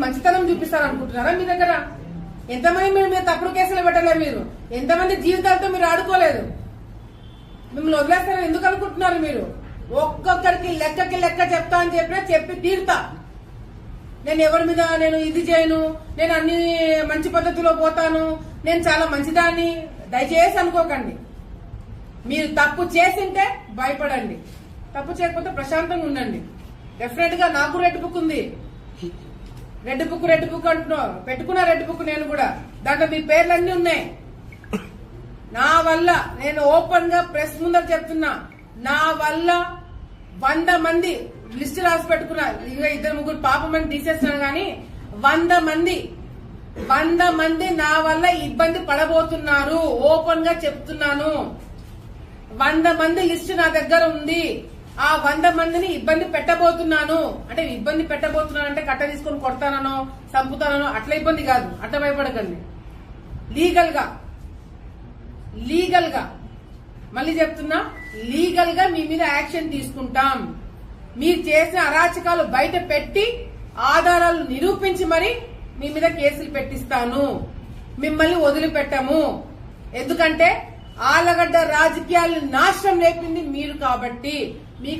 మంచితనం చూపిస్తారు అనుకుంటున్నారా? మీ దగ్గర ఎంతమంది మీరు తప్పుడు కేసులు పెట్టలేదు? మీరు ఎంతమంది జీవితాలతో మీరు ఆడుకోలేదు? మిమ్మల్ని వదిలేస్తారని ఎందుకు అనుకుంటున్నారు మీరు? ఒక్కొక్కరికి లెక్క చెప్తా అని చెప్పినా చెప్పి తీరుతా. నేను ఎవరి మీద నేను ఇది చేయను, నేను అన్ని మంచి పద్ధతిలో పోతాను, నేను చాలా మంచిదాన్ని దయచేసి అనుకోకండి. మీరు తప్పు చేసింటే భయపడండి, తప్పు చేయకపోతే ప్రశాంతంగా ఉండండి. డెఫినెట్ గా నాకు రెడ్ బుక్ ఉంది. రెడ్ బుక్ అంటున్నావు, పెట్టుకున్నా రెడ్ బుక్ నేను కూడా. దాంట్లో మీ పేర్లన్నీ ఉన్నాయి. నా వల్ల నేను ఓపెన్ గా ప్రెస్ ముందర చెప్తున్నా, నా వల్ల 100 మంది లిస్ట్ రాసి పెట్టుకున్నా. ఇంకా 2-3 పాపమని తీసేస్తున్నాను కానీ 100 మంది నా వల్ల ఇబ్బంది పడబోతున్నారు. ఓపెన్ గా చెప్తున్నాను. 100 మంది లిస్ట్ నా దగ్గర ఉంది. ఆ 100 మందిని ఇబ్బంది పెట్టబోతున్నాను. అంటే ఇబ్బంది పెట్టబోతున్నాను అంటే కట్ట తీసుకొని కొడతానో చంపుతానో అట్లా ఇబ్బంది కాదు, అట్లా భయపడకండి. లీగల్ గా మళ్ళీ చెప్తున్నా, లీగల్ గా మీ మీద యాక్షన్ తీసుకుంటాం. మీరు చేసిన అరాచకాలు బయట పెట్టి ఆధారాలు నిరూపించి మరి మీ మీద కేసులు పెట్టిస్తాను. మిమ్మల్ని వదిలిపెట్టము. ఎందుకంటే ఆలగడ్డ రాజకీయాలను నాశనం లేపింది మీరు కాబట్టి. మీకు